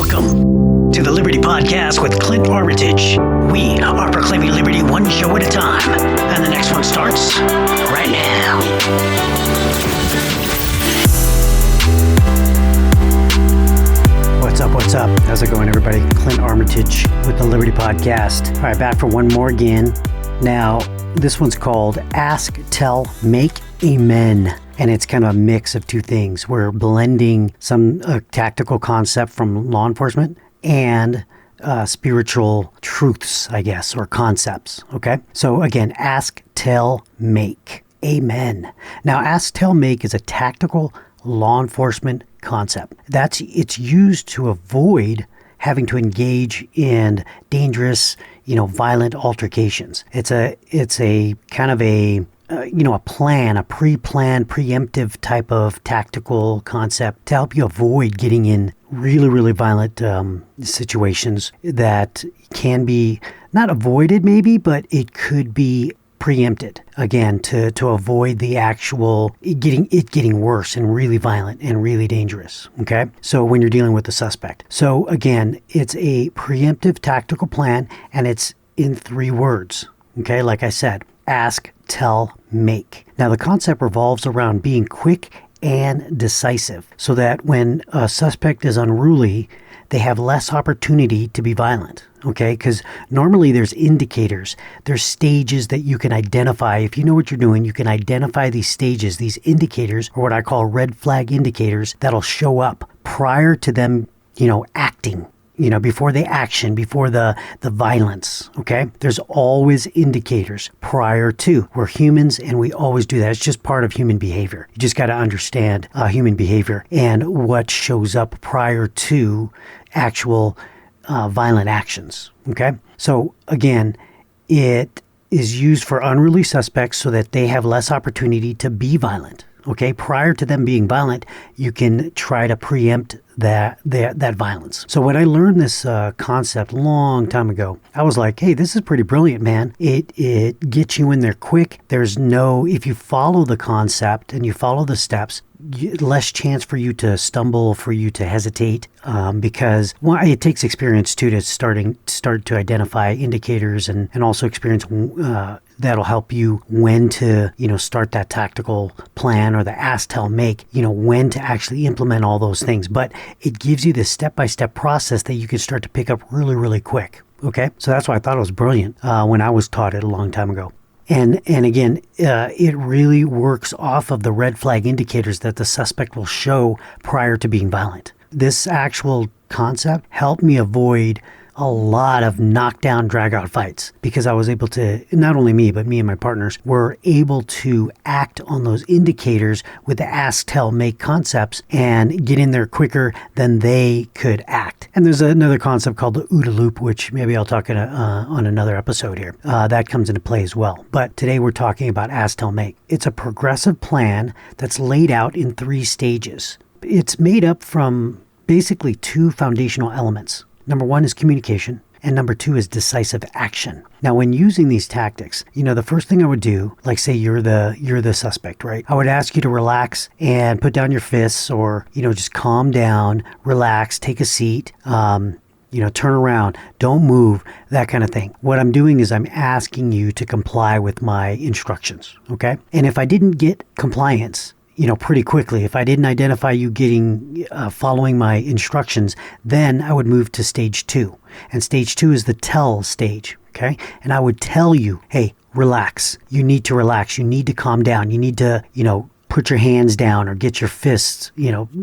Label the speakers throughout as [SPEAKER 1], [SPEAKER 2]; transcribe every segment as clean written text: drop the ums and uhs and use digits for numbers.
[SPEAKER 1] Welcome to the Liberty Podcast with Clint Armitage. We are proclaiming liberty one show at a time, and the next one starts right now. What's up? How's it going, everybody? Clint Armitage with the Liberty Podcast. All right, back for one more again. Now, this one's called Ask, Tell, Make, Amen. And it's kind of a mix of two things. We're blending some tactical concept from law enforcement and spiritual truths, I guess, or concepts. Okay. So again, ask, tell, make. Amen. Now, ask, tell, make is a tactical law enforcement concept. It's used to avoid having to engage in dangerous, violent altercations. It's a kind of a plan, a pre-planned, preemptive type of tactical concept to help you avoid getting in really, really violent situations that can be not avoided maybe, but it could be preempted, again, to avoid the actual getting worse and really violent and really dangerous. Okay. So when you're dealing with the suspect. So again, it's a preemptive tactical plan, and it's in 3 words. Okay. Like I said, ask, tell, make. Now the concept revolves around being quick and decisive so that when a suspect is unruly, they have less opportunity to be violent. Okay, because normally there's indicators, there's stages that you can identify. If you know what you're doing, you can identify these stages, these indicators, or what I call red flag indicators, that'll show up prior to them, acting, before the action, before the violence. Okay, there's always indicators prior to. We're humans and we always do that. It's just part of human behavior. You just got to understand human behavior and what shows up prior to actual violent actions. Okay. So again, it is used for unruly suspects so that they have less opportunity to be violent. Okay. Prior to them being violent, you can try to preempt that violence. So when I learned this concept a long time ago, I was like, hey, this is pretty brilliant, man. It gets you in there quick. If you follow the concept and you follow the steps, less chance for you to stumble, for you to hesitate, because it takes experience too to start to identify indicators and also experience that'll help you when to start that tactical plan or the ask, tell, make, when to actually implement all those things. But it gives you this step-by-step process that you can start to pick up really, really quick. Okay, so that's why I thought it was brilliant when I was taught it a long time ago. And again, it really works off of the red flag indicators that the suspect will show prior to being violent. This actual concept helped me avoid a lot of knockdown, drag-out fights because I was able to, not only me, but me and my partners were able to act on those indicators with the ask, tell, make concepts and get in there quicker than they could act. And there's another concept called the OODA loop, which maybe I'll talk on another episode here. That comes into play as well. But today we're talking about ask, tell, make. It's a progressive plan that's laid out in 3 stages. It's made up from basically 2 foundational elements. Number 1 is communication, and number 2 is decisive action. Now, when using these tactics, the first thing I would do, like say you're the suspect, right? I would ask you to relax and put down your fists, or just calm down, relax, take a seat, turn around, don't move, that kind of thing. What I'm doing is I'm asking you to comply with my instructions, okay? And if I didn't get compliance, pretty quickly, if I didn't identify you following my instructions, then I would move to stage 2. And stage 2 is the tell stage. Okay. And I would tell you, hey, relax. You need to relax. You need to calm down. You need to, put your hands down or get your fists,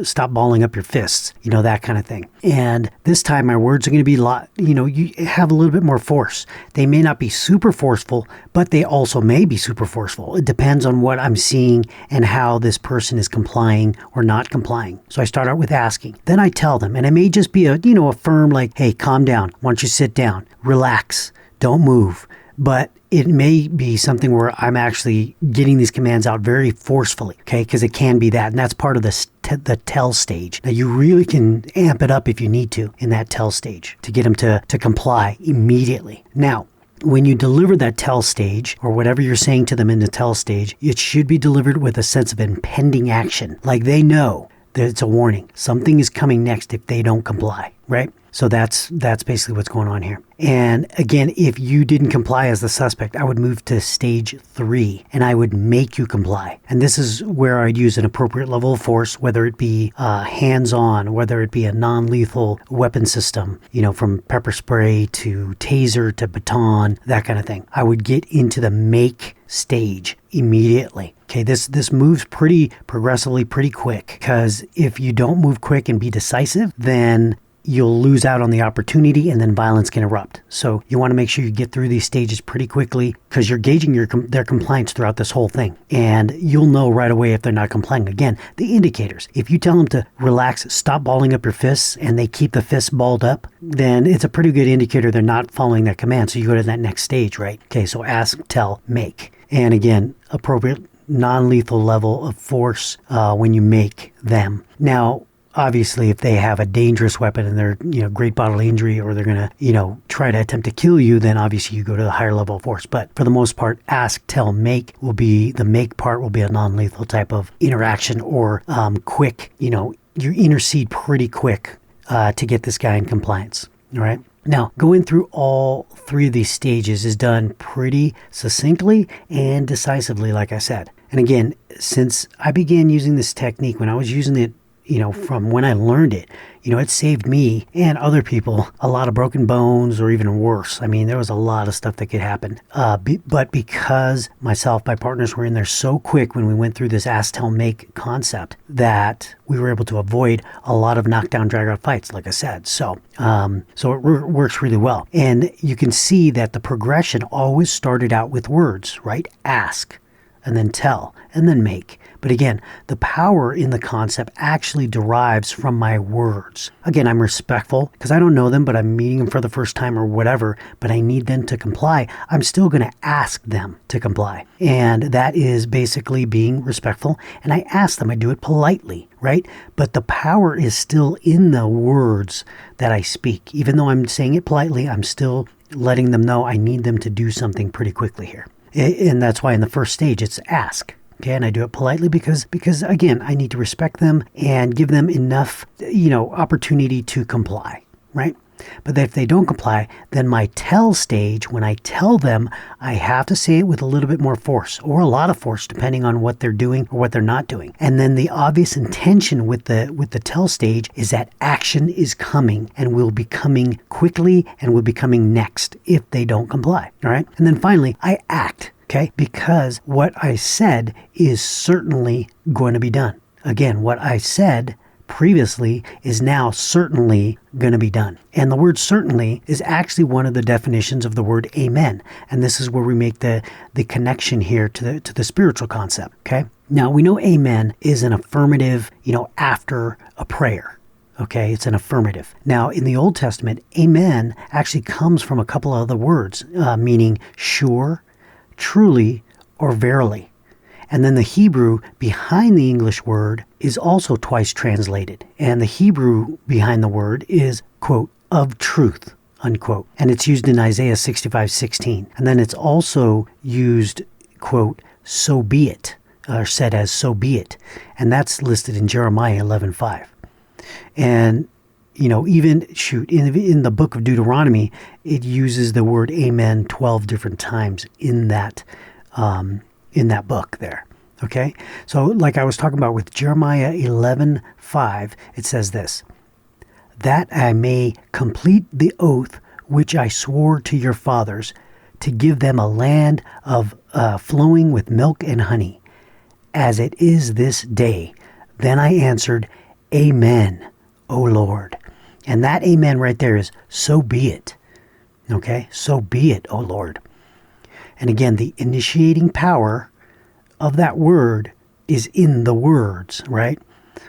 [SPEAKER 1] stop balling up your fists, that kind of thing. And this time my words are going to be you have a little bit more force. They may not be super forceful, but they also may be super forceful. It depends on what I'm seeing and how this person is complying or not complying. So I start out with asking. Then I tell them, and it may just be a firm like, hey, calm down. Why don't you sit down? Relax. Don't move. But it may be something where I'm actually getting these commands out very forcefully, okay? Because it can be that, and that's part of the tell stage. Now, you really can amp it up if you need to in that tell stage to get them to comply immediately. Now, when you deliver that tell stage, or whatever you're saying to them in the tell stage, it should be delivered with a sense of impending action. Like they know It's a warning. Something is coming next if they don't comply, right? So that's basically what's going on here. And again, if you didn't comply as the suspect, I would move to stage 3 and I would make you comply. And this is where I'd use an appropriate level of force, whether it be hands-on, whether it be a non-lethal weapon system, from pepper spray to taser to baton, that kind of thing. I would get into the make stage immediately. Okay, this moves pretty progressively, pretty quick, because if you don't move quick and be decisive, then you'll lose out on the opportunity and then violence can erupt. So you want to make sure you get through these stages pretty quickly, because you're gauging their compliance throughout this whole thing. And you'll know right away if they're not complying. Again, the indicators. If you tell them to relax, stop balling up your fists, and they keep the fists balled up, then it's a pretty good indicator they're not following that command. So you go to that next stage, right? Okay, so ask, tell, make. And again, appropriate non-lethal level of force when you make them. Now, obviously, if they have a dangerous weapon and they're, great bodily injury, or they're going to, try to attempt to kill you, then obviously you go to the higher level of force. But for the most part, ask, tell, make the make part will be a non-lethal type of interaction, or quick, you intercede pretty quick to get this guy in compliance. All right. Now, going through all 3 of these stages is done pretty succinctly and decisively, like I said. And again, since I began using this technique, when I was using it, from when I learned it, it saved me and other people a lot of broken bones, or even worse. I mean, there was a lot of stuff that could happen. But because my partners were in there so quick when we went through this ask, tell, make concept, that we were able to avoid a lot of knockdown, drag out fights, like I said. So it works really well. And you can see that the progression always started out with words, right? Ask, and then tell, and then make. But again, the power in the concept actually derives from my words. Again, I'm respectful because I don't know them, but I'm meeting them for the first time or whatever, but I need them to comply. I'm still going to ask them to comply. And that is basically being respectful. And I ask them, I do it politely, right? But the power is still in the words that I speak. Even though I'm saying it politely, I'm still letting them know I need them to do something pretty quickly here. And that's why in the first stage, it's ask. Okay, and I do it politely because again, I need to respect them and give them enough, opportunity to comply, right? But if they don't comply, then my tell stage, when I tell them, I have to say it with a little bit more force, or a lot of force, depending on what they're doing or what they're not doing. And then the obvious intention with the tell stage is that action is coming, and will be coming quickly, and will be coming next if they don't comply. All right. And then finally, I act. Okay, because what I said is certainly going to be done. Again, what I said previously is now certainly going to be done. And the word certainly is actually one of the definitions of the word amen. And this is where we make the connection here to the spiritual concept. Okay, now we know amen is an affirmative, after a prayer. Okay, it's an affirmative. Now, in the Old Testament, amen actually comes from a couple of other words, meaning sure, truly, or verily. And then the Hebrew behind the English word is also twice translated. And the Hebrew behind the word is, quote, of truth, unquote. And it's used in Isaiah 65:16. And then it's also used, quote, so be it, or said as so be it. And that's listed in Jeremiah 11:5. And even in the book of Deuteronomy, it uses the word amen 12 different times in that book there. Okay. So like I was talking about with Jeremiah 11:5, it says this, that I may complete the oath which I swore to your fathers, to give them a land of flowing with milk and honey, as it is this day. Then I answered, Amen, O Lord. And that amen right there is, so be it. Okay? So be it, O Lord. And again, the initiating power of that word is in the words, right?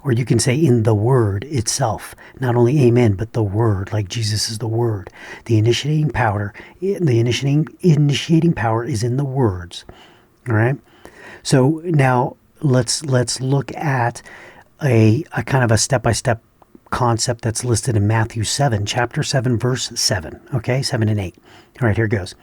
[SPEAKER 1] Or you can say in the word itself. Not only amen, but the word, like Jesus is the word. The initiating power is in the words. All right? So now let's look at a kind of a step-by-step concept that's listed in Matthew 7, chapter 7, verse 7. Okay, 7 and 8. All right, here goes.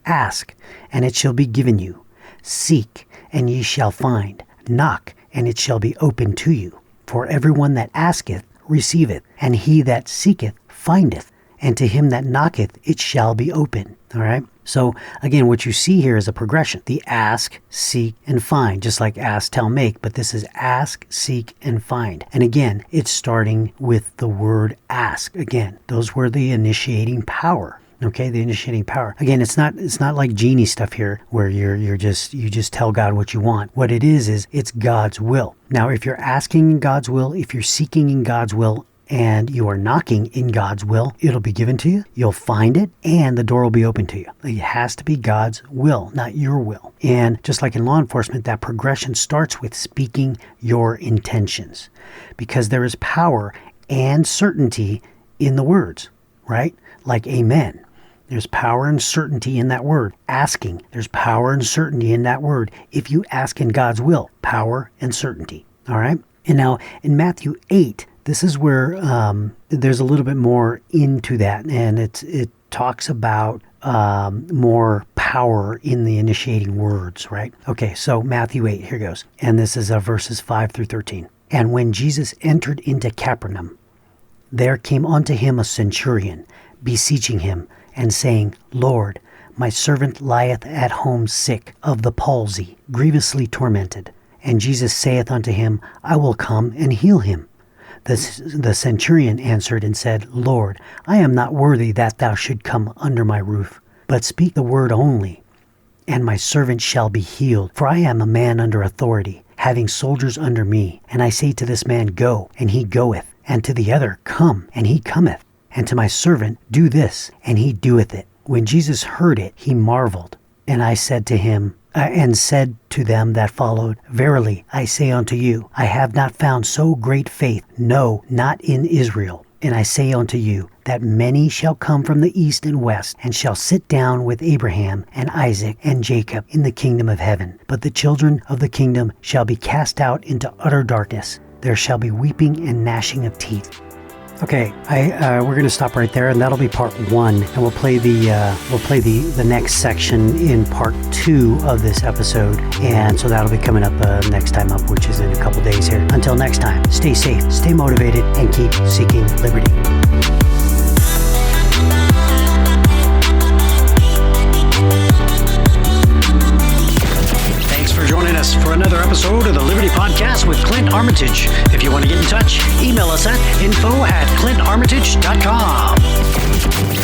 [SPEAKER 1] Ask, and it shall be given you. Seek, and ye shall find. Knock, and it shall be opened to you. For everyone that asketh receiveth, and he that seeketh findeth, and to him that knocketh it shall be open. All right? So again, what you see here is a progression. The ask, seek, and find, just like ask, tell, make, but this is ask, seek, and find. And again, it's starting with the word ask. Again, those were the initiating power. Okay, the initiating power. Again, it's not like genie stuff here where you just tell God what you want. What it is it's God's will. Now, if you're asking in God's will, if you're seeking in God's will, and you are knocking in God's will, it'll be given to you. You'll find it, and the door will be open to you. It has to be God's will, not your will. And just like in law enforcement, that progression starts with speaking your intentions, because there is power and certainty in the words, right? Like amen. There's power and certainty in that word. Asking, there's power and certainty in that word. If you ask in God's will, power and certainty. All right? And now in Matthew 8, this is where there's a little bit more into that, and it talks about more power in the initiating words, right? Okay, so Matthew 8, here goes. And this is verses 5 through 13. And when Jesus entered into Capernaum, there came unto him a centurion, beseeching him, and saying, Lord, my servant lieth at home sick of the palsy, grievously tormented. And Jesus saith unto him, I will come and heal him. The centurion answered and said, Lord, I am not worthy that thou should come under my roof, but speak the word only, and my servant shall be healed. For I am a man under authority, having soldiers under me. And I say to this man, Go, and he goeth, and to the other, Come, and he cometh, and to my servant, Do this, and he doeth it. When Jesus heard it, he marveled. And I said to him, and said to them that followed, Verily I say unto you, I have not found so great faith, no, not in Israel. And I say unto you, that many shall come from the east and west, and shall sit down with Abraham and Isaac and Jacob in the kingdom of heaven. But the children of the kingdom shall be cast out into utter darkness. There shall be weeping and gnashing of teeth. Okay, we're going to stop right there, and that'll be part 1, and we'll play the next section in part 2 of this episode, and so that'll be coming up next time up, which is in a couple days here. Until next time, stay safe, stay motivated, and keep seeking liberty. Joining us for another episode of the Liberty Podcast with Clint Armitage. If you want to get in touch, email us at info@clintarmitage.com.